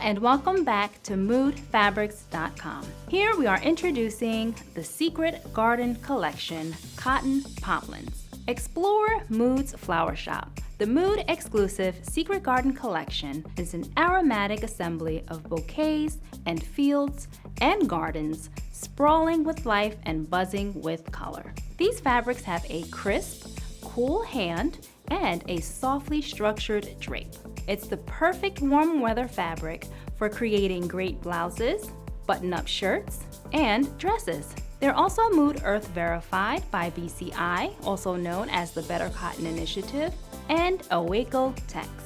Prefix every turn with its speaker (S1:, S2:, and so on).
S1: and welcome back to moodfabrics.com. Here we are introducing the Secret Garden Collection Cotton Poplins. Explore Mood's Flower Shop. The Mood exclusive Secret Garden Collection is an aromatic assembly of bouquets and fields and gardens sprawling with life and buzzing with color. These fabrics have a crisp, cool hand and a softly structured drape. It's the perfect warm weather fabric for creating great blouses, button-up shirts, and dresses. They're also Mood Earth verified by BCI, also known as the Better Cotton Initiative, and Awaco Text.